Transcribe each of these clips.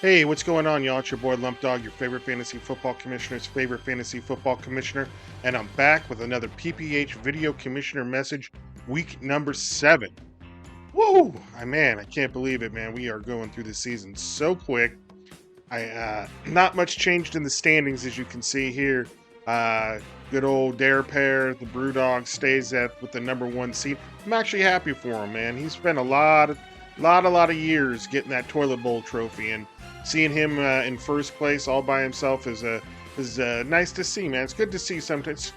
Hey, what's going on, y'all? It's your boy Lump Dog, your favorite fantasy football commissioner's favorite fantasy football commissioner, and I'm back with another PPH video commissioner message, week number 7. Woo! Man, I can't believe it, man. We are going through the season so quick. Not much changed in the standings, as you can see here. Good old Dare Pair, the Brewdog, stays at with the number 1 seed. I'm actually happy for him, man. He spent a lot of years getting that toilet bowl trophy, and seeing him in first place all by himself is nice to see, man. It's good to see. Sometimes it's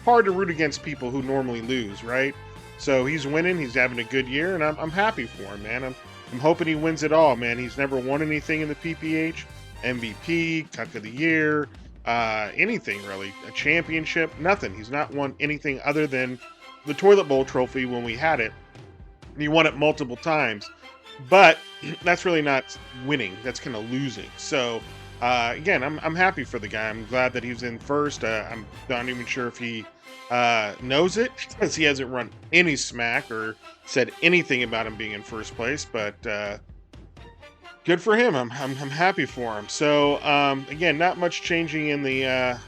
hard to root against people who normally lose, right? So he's winning. He's having a good year, and I'm happy for him, man. I'm hoping he wins it all, man. He's never won anything in the PPH, MVP, Cuck of the Year, anything really, a championship, nothing. He's not won anything other than the toilet bowl trophy when we had it. He won it multiple times, but that's really not winning. That's kind of losing. So again, I'm happy for the guy. I'm glad that he's in first. I'm not even sure if he knows it because he hasn't run any smack or said anything about him being in first place. But good for him. I'm happy for him. So again, not much changing in the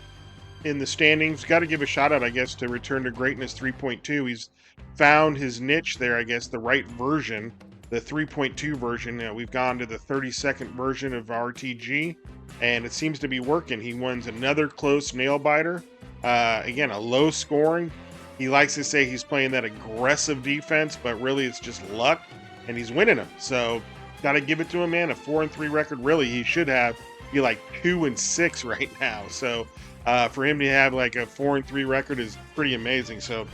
standings. Got to give a shout out, I guess, to Return to Greatness 3.2. He's found his niche there, I guess, the right version, the 3.2 version. We've gone to the 32nd version of RTG, and it seems to be working. He wins another close nail biter. Again, a low scoring. He likes to say he's playing that aggressive defense, but really it's just luck, and he's winning them. So got to give it to him, man. A 4-3 record. Really, he should be like 2-6 right now. So for him to have like a 4-3 record is pretty amazing. So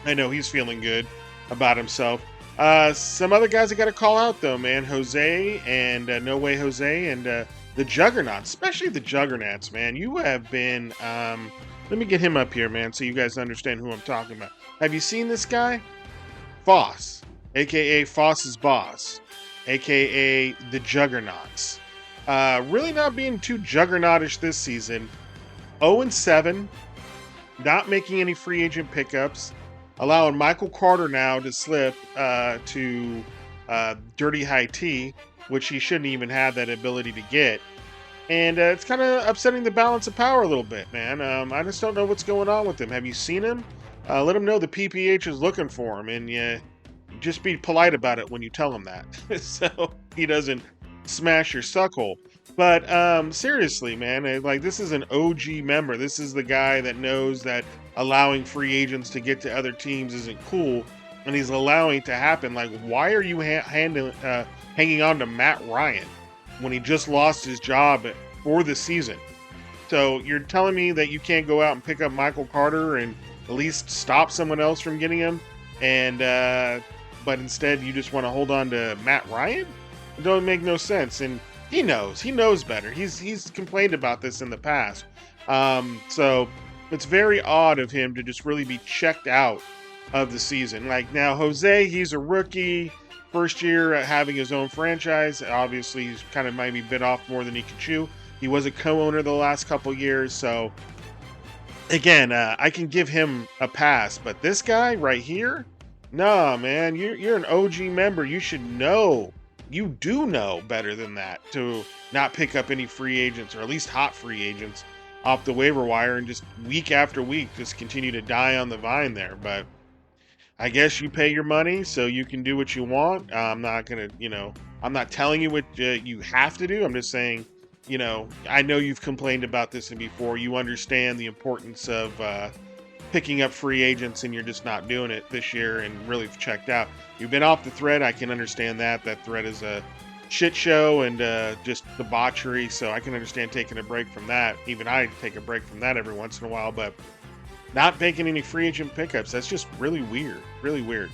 I know he's feeling good about himself. Some other guys I got to call out though, man. Jose and No Way Jose and the Juggernauts, especially the Juggernauts, man. You have been. Let me get him up here, man, so you guys understand who I'm talking about. Have you seen this guy? Foss, aka Foss's boss, aka the Juggernauts. Really not being too juggernautish this season. 0-7, not making any free agent pickups, allowing Michael Carter now to slip to Dirty High T, which he shouldn't even have that ability to get. And it's kind of upsetting the balance of power a little bit, man. I just don't know what's going on with him. Have you seen him? Let him know the PPH is looking for him, and just be polite about it when you tell him that, so he doesn't smash your suckhole. But seriously, man, like this is an OG member. This is the guy that knows that allowing free agents to get to other teams isn't cool, and he's allowing it to happen. Like, why are you hanging on to Matt Ryan when he just lost his job for the season? So you're telling me that you can't go out and pick up Michael Carter and at least stop someone else from getting him, and but instead you just want to hold on to Matt Ryan? It don't make no sense, and he knows better. He's complained about this in the past. So it's very odd of him to just really be checked out of the season. Like now, Jose, he's a rookie, first year having his own franchise. Obviously, he's kind of maybe bit off more than he could chew. He was a co-owner the last couple years, so again, I can give him a pass. But this guy right here, nah, man, you're an OG member. You should know. You do know better than that to not pick up any free agents, or at least hot free agents, off the waiver wire and just week after week just continue to die on the vine there. But I guess you pay your money so you can do what you want. I'm not going to, I'm not telling you what you have to do. I'm just saying, I know you've complained about this before. You understand the importance of picking up free agents, and you're just not doing it this year and really checked out. You've been off the thread. I can understand that. That thread is a shit show and just debauchery, so I can understand taking a break from that. Even I take a break from that every once in a while, but not making any free agent pickups, that's just really weird. Really weird.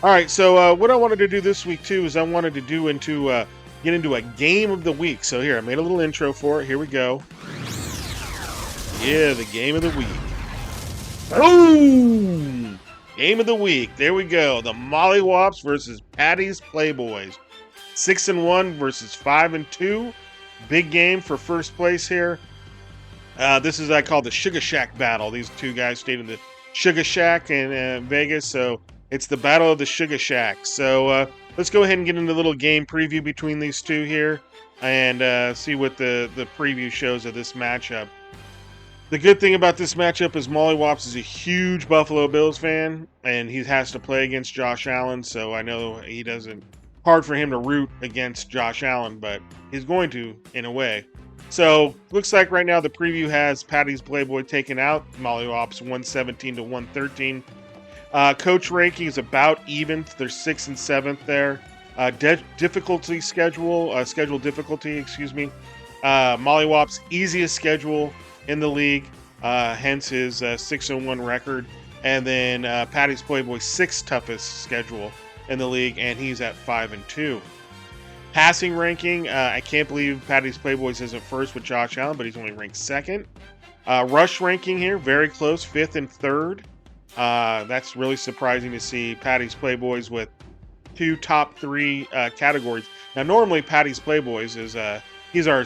All right, so what I wanted to do this week, too, is I wanted to get into a game of the week. So here, I made a little intro for it. Here we go. Yeah, the game of the week. Boom! Game of the week. There we go. The Mollywops versus Patty's Playboys. 6-1 versus 5-2. Big game for first place here. This is, I call, the Sugar Shack battle. These two guys stayed in the Sugar Shack in Vegas, so it's the battle of the Sugar Shack. So let's go ahead and get into a little game preview between these two here. and see what the preview shows of this matchup. The good thing about this matchup is Mollywops is a huge Buffalo Bills fan, and he has to play against Josh Allen, so I know he doesn't. Hard for him to root against Josh Allen, but he's going to, in a way. So, looks like right now the preview has Patty's Playboy taken out, Mollywops 117 to 113. Coach ranking is about even. They're 6th and 7th there. Difficulty schedule, schedule difficulty, excuse me. Mollywops easiest schedule in the league, hence his 6-1 record. And then Patty's Playboy 6th toughest schedule in the league, and he's at 5-2. Passing ranking, I can't believe Patty's Playboys isn't first with Josh Allen, but he's only ranked 2nd. Rush ranking here, very close, 5th and 3rd. That's really surprising to see Patty's Playboys with 2 top 3 categories. Now, normally Patty's Playboys is he's our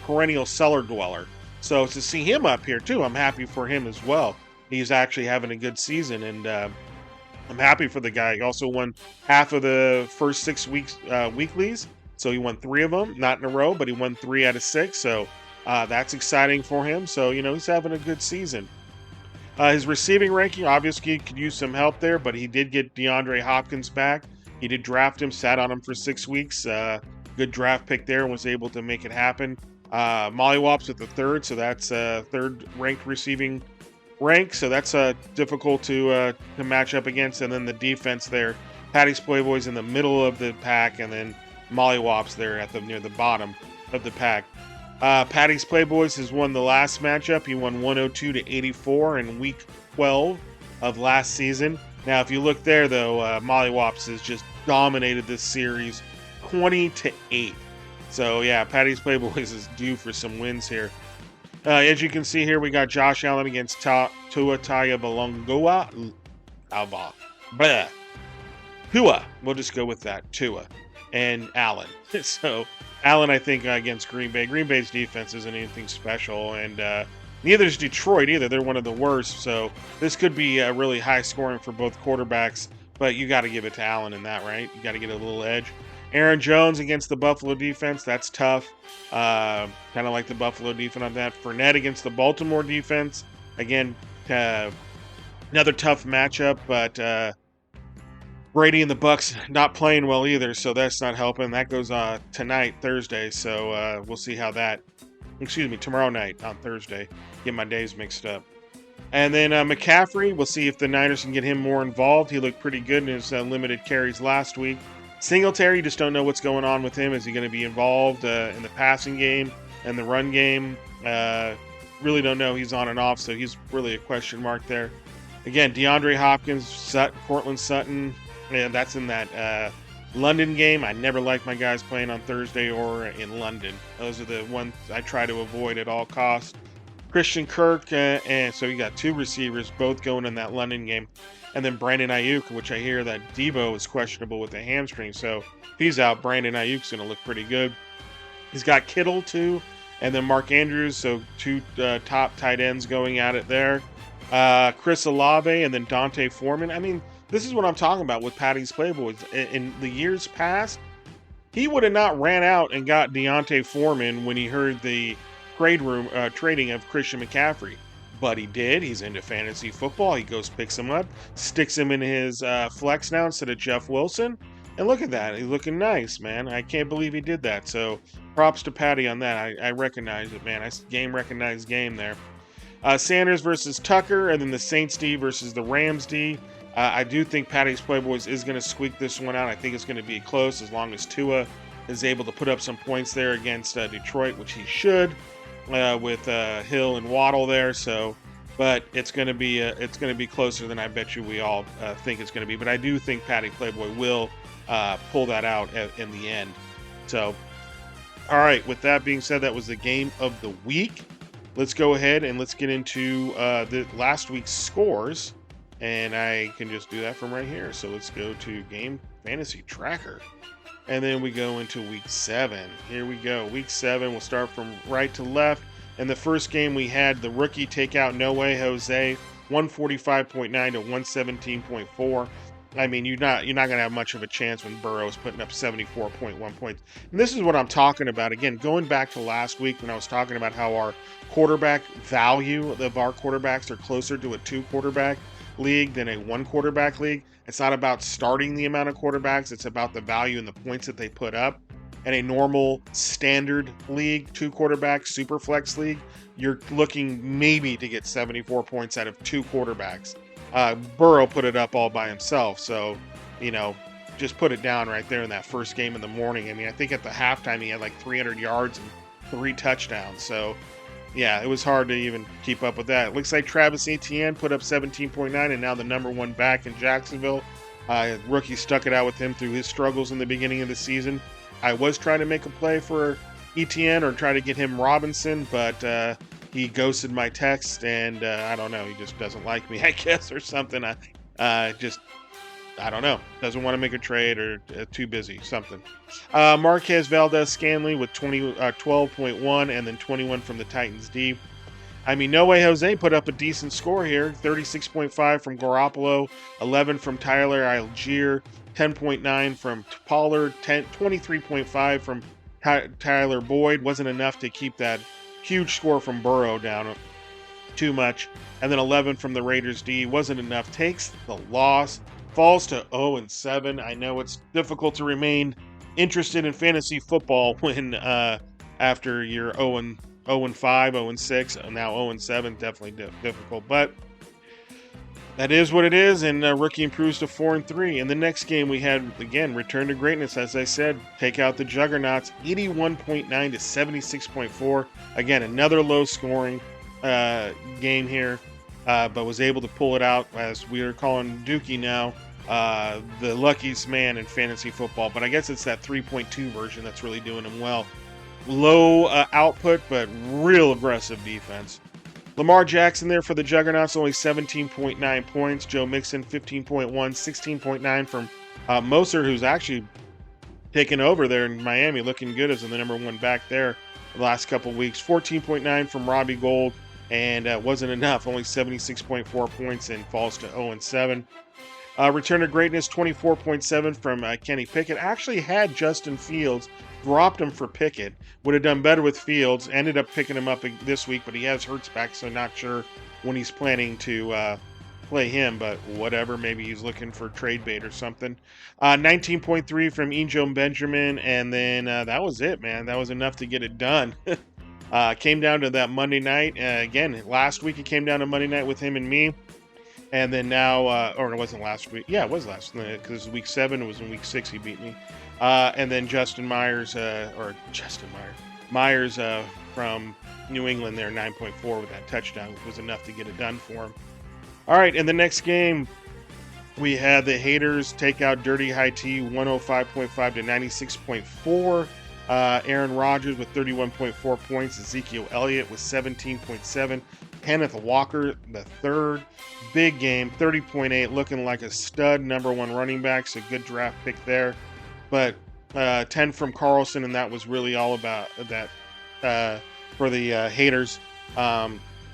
perennial cellar dweller. So to see him up here too, I'm happy for him as well. He's actually having a good season, and I'm happy for the guy. He also won half of the first 6 weeks weeklies, so he won 3 of them, not in a row, but he won 3 out of 6. So that's exciting for him. So he's having a good season. His receiving ranking obviously could use some help there, but he did get DeAndre Hopkins back. He did draft him, sat on him for 6 weeks. Good draft pick there, and was able to make it happen. Mollywops with the 3rd, so that's 3rd ranked receiving rank, so that's difficult to match up against. And then the defense there, Patty's Playboys in the middle of the pack, and then Mollywops there at near the bottom of the pack. Patty's Playboys has won the last matchup. He won 102 to 84 in week 12 of last season. Now, if you look there, though, Mollywops has just dominated this series 20 to 8. So, yeah, Patty's Playboys is due for some wins here. As you can see here, we got Josh Allen against Tua Tagovailoa. Tua. We'll just go with that. Tua and Allen. So, Allen, I think, against Green Bay. Green Bay's defense isn't anything special, and neither is Detroit either. They're one of the worst. So, this could be really high scoring for both quarterbacks, but you got to give it to Allen in that, right? You got to get a little edge. Aaron Jones against the Buffalo defense. That's tough. Kind of like the Buffalo defense on that. Fournette against the Baltimore defense. Again, another tough matchup, but Brady and the Bucks not playing well either, so that's not helping. That goes tonight, Thursday, so we'll see how that... Excuse me, tomorrow night on Thursday. Get my days mixed up. And then McCaffrey, we'll see if the Niners can get him more involved. He looked pretty good in his limited carries last week. Singletary, just don't know what's going on with him. Is he going to be involved in the passing game and the run game? Really don't know. He's on and off, so he's really a question mark there. Again, DeAndre Hopkins, Cortland Sutton, and that's in that London game. I never like my guys playing on Thursday or in London. Those are the ones I try to avoid at all costs. Christian Kirk, and so you got 2 receivers, both going in that London game. And then Brandon Ayuk, which I hear that Debo is questionable with a hamstring. So if he's out, Brandon Ayuk's going to look pretty good. He's got Kittle, too, and then Mark Andrews. So 2 top tight ends going at it there. Chris Olave and then Dante Foreman. I mean, this is what I'm talking about with Patty's Playboys. In the years past, he would have not ran out and got Deontay Foreman when he heard the trading of Christian McCaffrey. But he did. He's into fantasy football. He goes, picks him up, sticks him in his flex now instead of Jeff Wilson. And look at that. He's looking nice, man. I can't believe he did that. So props to Patty on that. I recognize it, man. Recognized game there. Sanders versus Tucker, and then the Saints D versus the Rams D. I do think Patty's Playboys is going to squeak this one out. I think it's going to be close as long as Tua is able to put up some points there against Detroit, which he should. With Hill and Waddle there, so but it's going to be closer than I bet you we all think it's going to be. But I do think Patty Playboy will pull that out in the end. So, all right. With that being said, that was the game of the week. Let's go ahead and let's get into the last week's scores, and I can just do that from right here. So let's go to Game Fantasy Tracker. And then we go into week 7. Here we go. Week 7, we'll start from right to left. In the first game, we had the rookie take out No Way Jose, 145.9 to 117.4. I mean, you're not going to have much of a chance when Burrow's putting up 74.1 points. And this is what I'm talking about. Again, going back to last week when I was talking about how our quarterback value of our quarterbacks are closer to a 2-quarterback league than a 1-quarterback league. It's not about starting the amount of quarterbacks, it's about the value and the points that they put up. In a normal standard league, 2-quarterback super flex league, you're looking maybe to get 74 points out of 2 quarterbacks. Burrow put it up all by himself, so just put it down right there in that first game in the morning. I mean, I think at the halftime he had like 300 yards and 3 touchdowns. So yeah, it was hard to even keep up with that. It looks like Travis Etienne put up 17.9 and now the number 1 back in Jacksonville. Rookie stuck it out with him through his struggles in the beginning of the season. I was trying to make a play for Etienne or try to get him Robinson, but he ghosted my text, and I don't know. He just doesn't like me, I guess, or something. I don't know. Doesn't want to make a trade or too busy, something. Marquez Valdez-Scantling with 12.1 and then 21 from the Titans D. I mean, No Way Jose put up a decent score here. 36.5 from Garoppolo, 11 from Tyler Algier, 10.9 from Pollard, 23.5 from Tyler Boyd. Wasn't enough to keep that huge score from Burrow down too much. And then 11 from the Raiders D. Wasn't enough. Takes the loss. Falls to 0-7. I know it's difficult to remain interested in fantasy football when after you're 0-5, 0-6, and now 0-7. Definitely difficult. But that is what it is, and rookie improves to 4-3. In the next game, we had, again, return to greatness, as I said. Take out the juggernauts, 81.9 to 76.4. Again, another low-scoring game here, but was able to pull it out, as we are calling Dookie now, the luckiest man in fantasy football. But I guess it's that 3.2 version that's really doing him well. Low output, but real aggressive defense. Lamar Jackson there for the Juggernauts, only 17.9 points. Joe Mixon, 15.1, 16.9 from Mostert, who's actually taken over there in Miami, looking good as the number 1 back there the last couple weeks. 14.9 from Robbie Gould, and wasn't enough. Only 76.4 points and falls to 0-7. Return to greatness, 24.7 from Kenny Pickett. Actually had Justin Fields, dropped him for Pickett. Would have done better with Fields. Ended up picking him up this week, but he has Hurts back, so not sure when he's planning to play him, but whatever. Maybe he's looking for trade bait or something. 19.3 from Ejome Benjamin, and then that was it, man. That was enough to get it done. Came down to that Monday night. Again, last week it came down to Monday night with him and me. And then now, or it wasn't last week. Yeah, it was last week, because it was week 7. It was in week 6 he beat me. And then Myers from New England there, 9.4 with that touchdown, which was enough to get it done for him. All right, in the next game, we had the haters take out Dirty High T, 105.5 to 96.4. Aaron Rodgers with 31.4 points. Ezekiel Elliott with 17.7. Kenneth Walker, the third. Big game, 30.8, looking like a stud number 1 running back, so good draft pick there. But 10 from Carlson, and that was really all about that for the haters.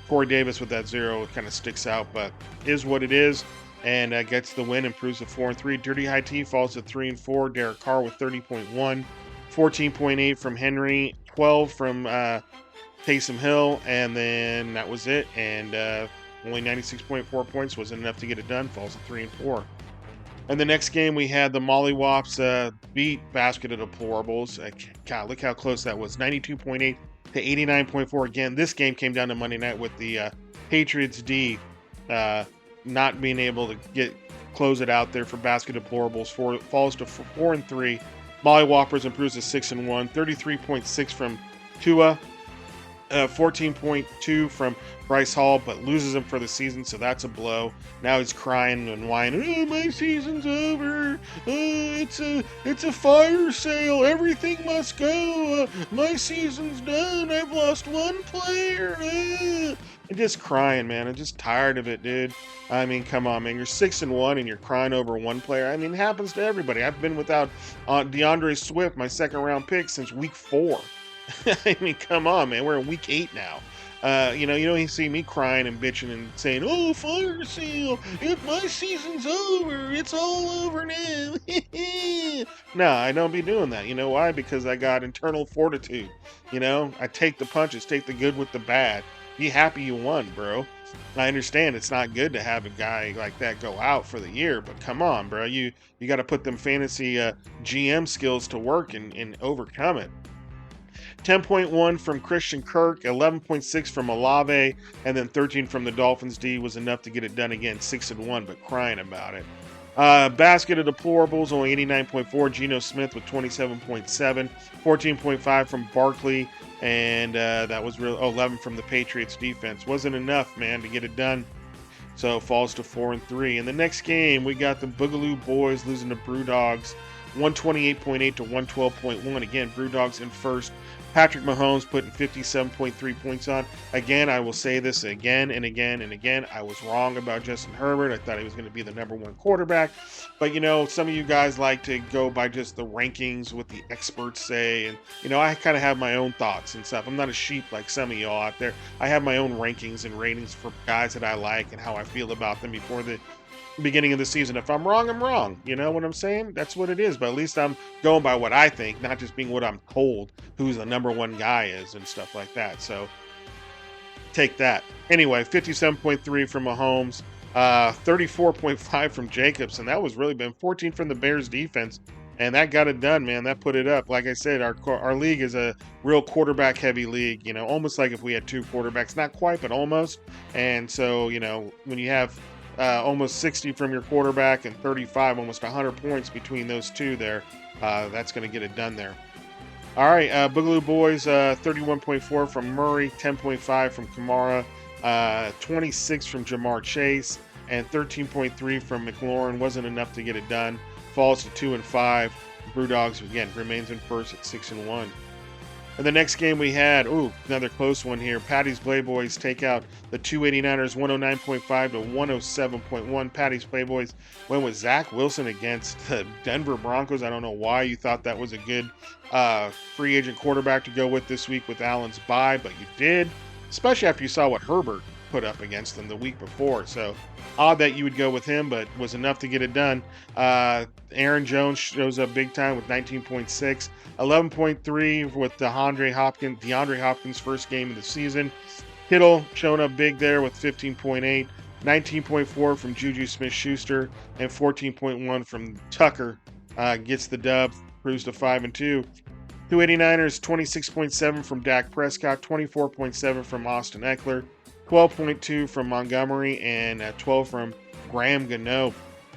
Corey Davis with that 0 kind of sticks out, but is what it is, and gets the win, improves to 4-3. Dirty High T falls to 3-4. Derek Carr with 30.1, 14.8 from Henry, 12 from Taysom Hill, and then that was it. And only 96.4 points wasn't enough to get it done. Falls to 3-4. And the next game, we had the Mollywops beat Basket of Deplorables. God, look how close that was. 92.8 to 89.4. Again, this game came down to Monday night with the Patriots D not being able to close it out there for Basket of Deplorables. Falls to 4-3. Mollywoppers improves to 6-1. 33.6 from Tua. 14.2 from Bryce Hall, but loses him for the season, so that's a blow. Now he's crying and whining, "Oh, my season's over. It's a fire sale. Everything must go. My season's done. I've lost 1 player." I'm just crying, man. I'm just tired of it, dude. I mean, come on, man. You're 6-1 and you're crying over 1 player. I mean, it happens to everybody. I've been without DeAndre Swift, my 2nd round pick, since week 4. I mean, come on, man. We're in week 8 now. You don't even see me crying and bitching and saying, "Oh, fire sale! My season's over. It's all over now." No, I don't be doing that. You know why? Because I got internal fortitude. I take the punches, take the good with the bad. Be happy you won, bro. I understand it's not good to have a guy like that go out for the year, but come on, bro. You got to put them fantasy GM skills to work and overcome it. 10.1 from Christian Kirk, 11.6 from Olave, and then 13 from the Dolphins D was enough to get it done again. 6-1, but crying about it. Basket of deplorables, only 89.4. Geno Smith with 27.7, 14.5 from Barkley, and that was 11 from the Patriots defense. Wasn't enough, man, to get it done. So it falls to 4-3. In the next game, we got the Boogaloo Boys losing to Brewdogs, 128.8 to 112.1. Again, Brewdogs in first. Patrick Mahomes putting 57.3 points on. Again, I will say this again and again and again. I was wrong about Justin Herbert. I thought he was going to be the #1 quarterback. But, some of you guys like to go by just the rankings, what the experts say. And, I kind of have my own thoughts and stuff. I'm not a sheep like some of y'all out there. I have my own rankings and ratings for guys that I like and how I feel about them before the beginning of the season. If I'm wrong, I'm wrong. You know what I'm saying? That's what it is. But at least I'm going by what I think, not just being what I'm told who's the #1 guy is and stuff like that. So take that. Anyway, 57.3 from Mahomes, 34.5 from Jacobs, and that was really been 14 from the Bears defense. And that got it done, man. That put it up. Like I said, our league is a real quarterback heavy league, almost like if we had 2 quarterbacks. Not quite, but almost. And so, when you have almost 60 from your quarterback and 35, almost 100 points between those two there, that's going to get it done there. All right, Boogaloo Boys, 31.4 from Murray, 10.5 from Kamara, 26 from Jamar Chase, and 13.3 from McLaurin. Wasn't enough to get it done. Falls to 2-5. Brewdogs, again, remains in first at 6-1. And the next game we had, another close one here. Patty's Playboys take out the 289ers, 109.5 to 107.1. Patty's Playboys went with Zach Wilson against the Denver Broncos. I don't know why you thought that was a good free agent quarterback to go with this week with Allen's bye, but you did, especially after you saw what Herbert put up against them the week before. So odd that you would go with him, but was enough to get it done. Aaron Jones shows up big time with 19.6, 11.3 with DeAndre Hopkins' first game of the season. Kittle showing up big there with 15.8, 19.4 from Juju Smith-Schuster, and 14.1 from Tucker. Gets the dub, cruise to 5-2. 289ers, 26.7 from Dak Prescott, 24.7 from Austin Eckler, 12.2 from Montgomery, and 12 from Graham Gano.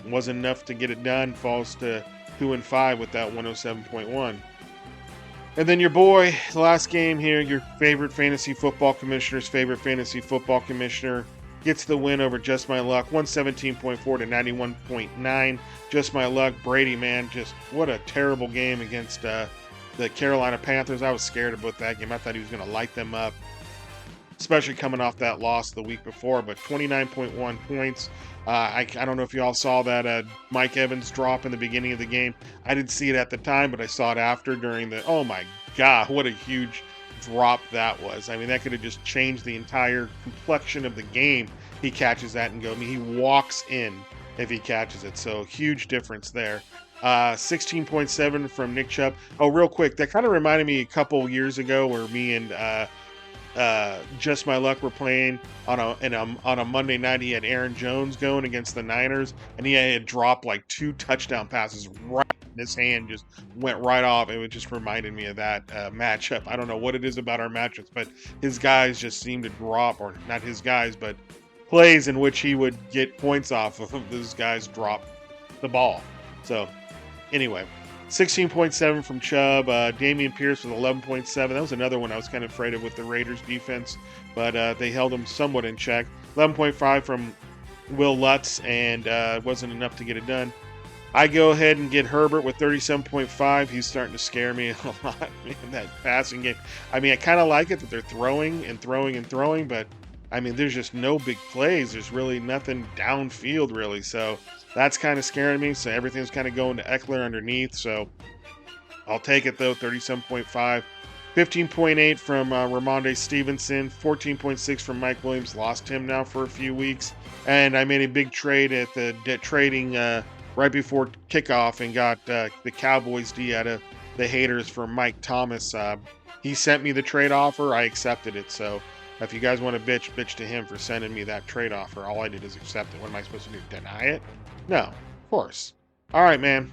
Wasn't enough to get it done. Falls to 2-5 with that 107.1. And then your boy, the last game here, your favorite fantasy football commissioner's favorite fantasy football commissioner, gets the win over Just My Luck, 117.4 to 91.9. Just My Luck, Brady, man, just what a terrible game against the Carolina Panthers. I was scared about that game. I thought he was going to light them up, especially coming off that loss the week before, but 29.1 points. I don't know if you all saw that Mike Evans drop in the beginning of the game. I didn't see it at the time, but I saw it after during oh my God, what a huge drop that was. I mean, that could have just changed the entire complexion of the game. He catches that and he walks in if he catches it. So huge difference there. 16.7 from Nick Chubb. Oh, real quick, that kind of reminded me a couple years ago where me and Just My Luck were playing on a Monday night. He had Aaron Jones going against the Niners, and he had dropped like 2 touchdown passes right in his hand, just went right off. It just reminded me of that matchup. I don't know what it is about our matchups, but his guys just seem to drop, or not his guys, but plays in which he would get points off of those guys drop the ball. So anyway, 16.7 from Chubb. Damian Pierce with 11.7. That was another one I was kind of afraid of with the Raiders defense, but they held him somewhat in check. 11.5 from Will Lutz, and wasn't enough to get it done. I go ahead and get Herbert with 37.5. He's starting to scare me a lot in that passing game. I mean, I kind of like it that they're throwing and throwing and throwing, but I mean, there's just no big plays. There's really nothing downfield, really. So that's kind of scaring me. So everything's kind of going to Eckler underneath. So I'll take it, though, 37.5. 15.8 from Ramondre Stevenson, 14.6 from Mike Williams. Lost him now for a few weeks, and I made a big trade at the trading right before kickoff and got the Cowboys D out of the haters for Mike Thomas. He sent me the trade offer. I accepted it. So if you guys want to bitch to him for sending me that trade offer. All I did is accept it. What am I supposed to do? Deny it? No, of course. All right, man.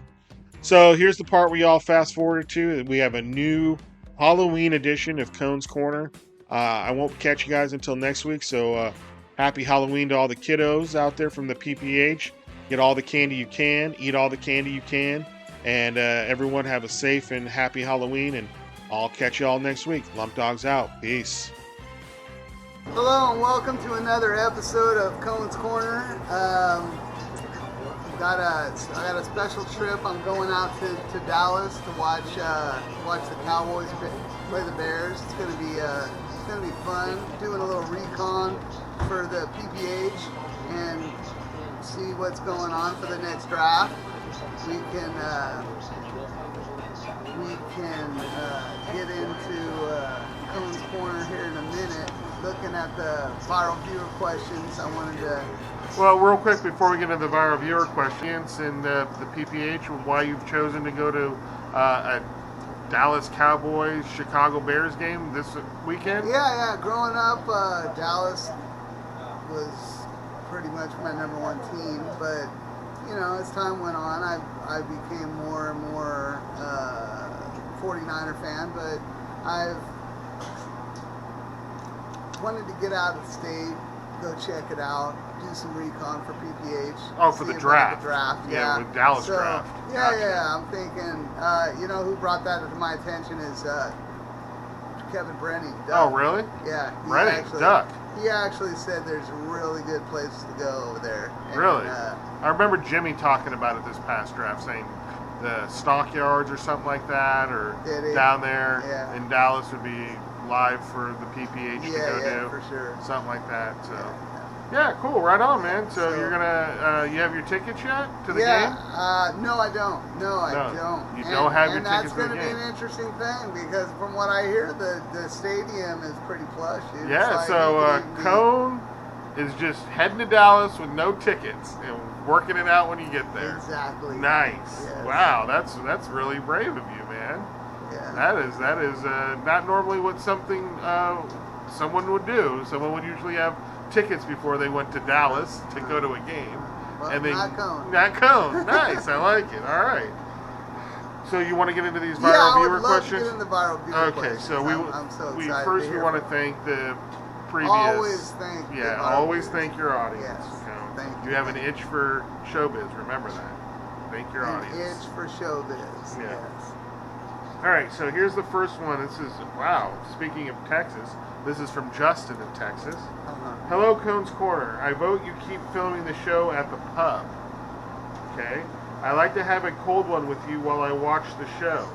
So here's the part we all fast forwarded to. We have a new Halloween edition of Cone's Corner. I won't catch you guys until next week. So happy Halloween to all the kiddos out there from the PPH. Get all the candy you can. Eat all the candy you can. And everyone have a safe and happy Halloween. And I'll catch you all next week. Lump Dogs out. Peace. Hello and welcome to another episode of Cone's Corner. I got a special trip. I'm going out to Dallas to watch the Cowboys play the Bears. It's gonna be fun. Doing a little recon for the PPH and see what's going on for the next draft. We can get into Cone's Corner here in a minute. Looking at the viral viewer questions, I wanted to. Well, real quick before we get into the viral viewer questions and the PPH, why you've chosen to go to a Dallas Cowboys Chicago Bears game this weekend? Yeah. Growing up, Dallas was pretty much my number one team, but as time went on, I became more and more 49er fan, but I've wanted to get out of the state, go check it out, do some recon for PPH. Oh, for the draft. Yeah, with Dallas draft. Yeah. I'm thinking, who brought that to my attention is Kevin Brenny. Oh, really? Yeah. Brenny, Duck. He actually said there's really good places to go over there. And, really? I remember Jimmy talking about it this past draft, saying the stockyards or something like that, or down there in Dallas would be live for the PPH to go do. For sure. Something like that. So. Yeah, cool. Right on, man. So you're gonna, you have your tickets yet to the game? No, I don't. I don't. You don't have your tickets to the game. And that's going to be an interesting thing because from what I hear, the stadium is pretty plush. Dude. Yeah, so Cone is just heading to Dallas with no tickets and working it out when you get there. Exactly. Nice. Yes. Wow, that's really brave of you, man. Yeah. That is not normally what someone would do. Someone would usually have tickets before they went to Dallas to go to a game. Well, and then not Cone. Not Cone. Nice, I like it. All right. So you want to get into these viral viewer questions? Yeah, I would love to get into viral viewer questions. So I'm so excited. First we want to thank the previous. Always thank your audience. Yes. Thank you. You have an itch for showbiz. Remember that. Thank your audience. An itch for showbiz. Yeah. Yes. All right, so here's the first one. This is, wow, speaking of Texas, this is from Justin in Texas. Hello, Cone's Corner. I vote you keep filming the show at the pub. Okay? I like to have a cold one with you while I watch the show.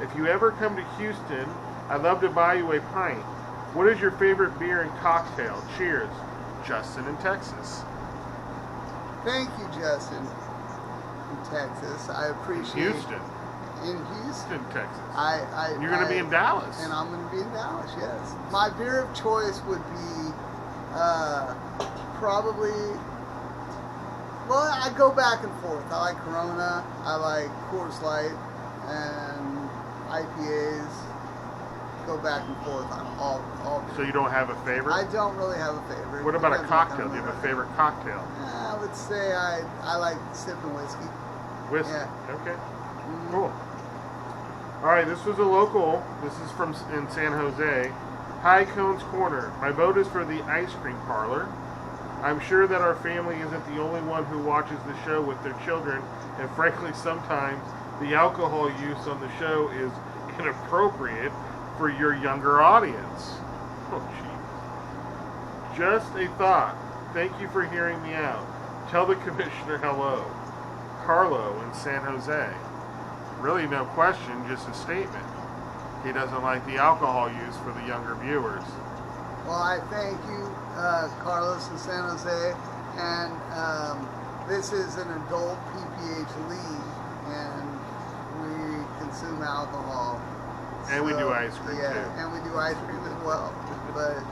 If you ever come to Houston, I'd love to buy you a pint. What is your favorite beer and cocktail? Cheers. Justin in Texas. Thank you, Justin in Texas. I appreciate Houston. In Houston, Texas. You're going to be in Dallas. And I'm going to be in Dallas, yes. My beer of choice would be probably, well, I go back and forth. I like Corona, I like Coors Light, and IPAs. Go back and forth on all beer. So you don't have a favorite? I don't really have a favorite. What about a cocktail? Do you have a favorite cocktail? I would say I like sipping whiskey. Whiskey? Yeah. Okay. Cool. All right, this was a local. This is in San Jose. Hi, Cone's Corner. My vote is for the ice cream parlor. I'm sure that our family isn't the only one who watches the show with their children, and frankly, sometimes the alcohol use on the show is inappropriate for your younger audience. Oh, jeez. Just a thought. Thank you for hearing me out. Tell the commissioner hello. Carlo in San Jose. Really no question, just a statement. He doesn't like the alcohol use for the younger viewers. Well, I thank you, Carlos in San Jose, and this is an adult PPH league, and we consume alcohol. And we do ice cream yeah, too. and we do ice cream as well. But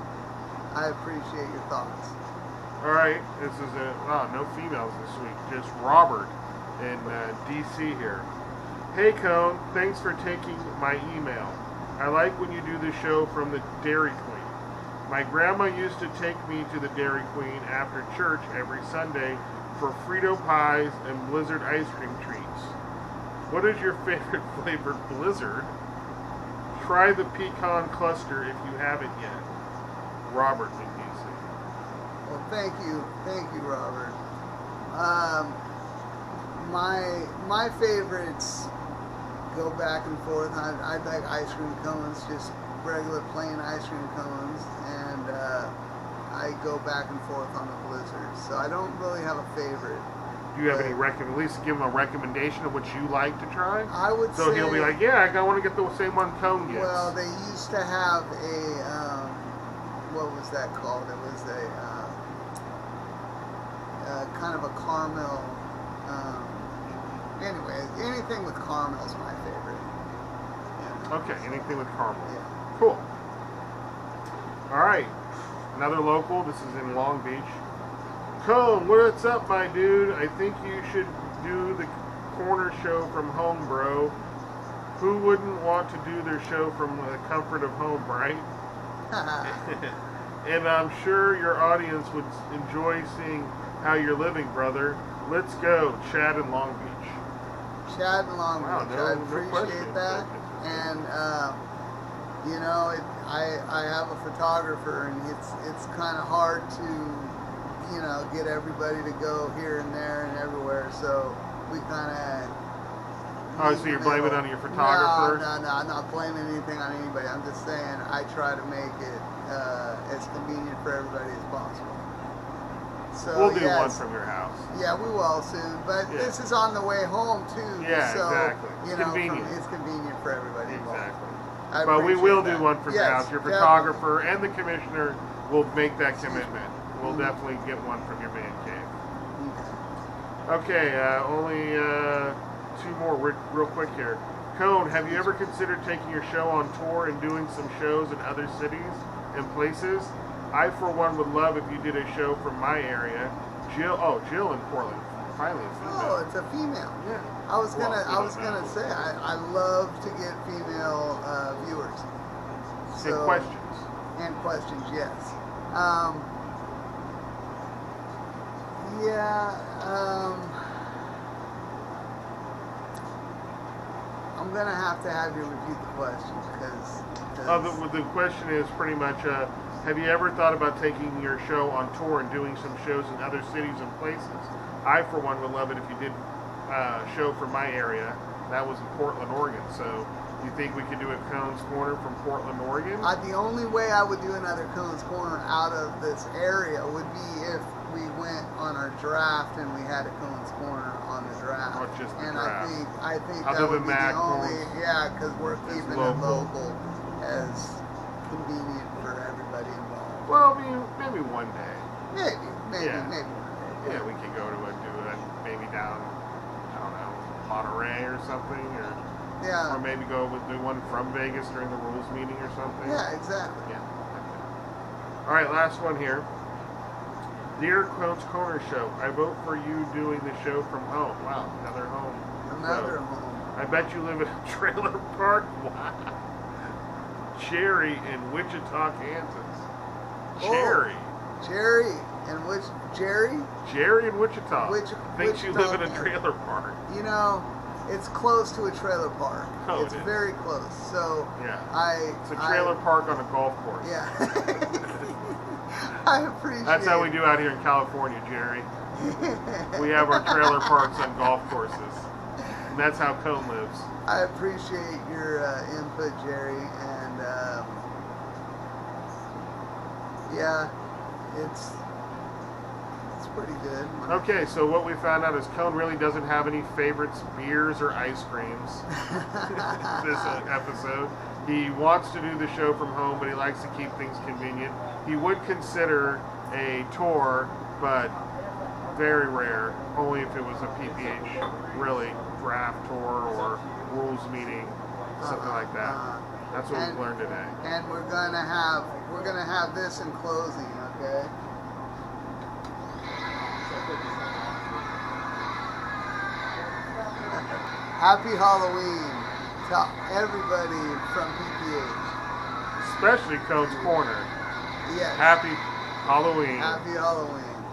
I appreciate your thoughts. All right, this is no females this week, just Robert in DC here. Hey Cone, thanks for taking my email. I like when you do the show from the Dairy Queen. My grandma used to take me to the Dairy Queen after church every Sunday for Frito pies and Blizzard ice cream treats. What is your favorite flavored Blizzard? Try the pecan cluster if you haven't yet. Robert in DC. Well, thank you, Robert. My favorites go back and forth. I like ice cream cones, just regular plain ice cream cones, and I go back and forth on the Blizzard. So I don't really have a favorite. Do you have any at least give him a recommendation of what you like to try? I would so say, he'll be like, yeah, I want to get the same one Cone gets. Well, they used to have a, what was that called? It was a kind of a caramel. Anyway, anything with caramel is my favorite. Yeah. Okay, anything with caramel. Yeah. Cool. All right, another local. This is in Long Beach. Cone, what's up, my dude? I think you should do the corner show from home, bro. Who wouldn't want to do their show from the comfort of home, right? And I'm sure your audience would enjoy seeing how you're living, brother. Let's go, Chad in Long Beach. Chad in Long Beach. Wow, I appreciate that. And you know, I have a photographer, and it's kind of hard to, you know, get everybody to go here and there and everywhere. So we kind of. Oh, so you're blaming it on your photographer? No, I'm not blaming anything on anybody. I'm just saying I try to make it as convenient for everybody as possible. So we'll do one from your house. Yeah, we will soon. But this is on the way home too. Yeah, so, exactly. It's convenient. It's convenient for everybody. Exactly. Involved. But we will that. do one from your house. Your photographer and the commissioner will make that commitment. We'll definitely get one from your man cave. Okay, only two more real quick here. Cone, have you ever considered taking your show on tour and doing some shows in other cities and places? I, for one, would love if you did a show from my area. Jill in Portland. Finally, a female. Oh, it's a female. Yeah. I was gonna say I love to get female viewers. So, and questions. And questions, yes. I'm gonna have to have you repeat the question because. The question is pretty much. Have you ever thought about taking your show on tour and doing some shows in other cities and places? I, for one, would love it if you did a show from my area. That was in Portland, Oregon. So, you think we could do a Cone's Corner from Portland, Oregon? The only way I would do another Cone's Corner out of this area would be if we went on our draft and we had a Cone's Corner on the draft. Or just the and draft. I think Other that would than be that, the only, because we're keeping it local as convenient for everybody involved. Well, maybe one day. Maybe one day. Yeah, we could go to maybe down, I don't know, Monterey or something, or maybe do one from Vegas during the rules meeting or something. Yeah, exactly. Yeah. Okay. All right, last one here. Dear Cone's Corner Show, I vote for you doing the show from home. Wow, another home. Another home. I bet you live in a trailer park. Wow. Cherry in Wichita, Kansas. Cherry. Jerry in which Jerry? Jerry in Wichita. Thinks you live in a Kansas. trailer park. You know, it's close to a trailer park. Oh, it's very close. So it's a trailer park on a golf course. Yeah. I appreciate. That's how we do out here in California, Jerry. We have our trailer parks on golf courses, and that's how Cone lives. I appreciate your input, Jerry, and it's pretty good. Okay, so what we found out is Cone really doesn't have any favorites, beers or ice creams. This episode, he wants to do the show from home, but he likes to keep things convenient. He would consider a tour, but very rare. Only if it was a PPH really draft tour or rules meeting, something like that. That's what we've learned today. And we're gonna have this in closing, okay? Happy Halloween to everybody from PPH. Especially Coach Corner. Yes. Happy Halloween. Happy Halloween.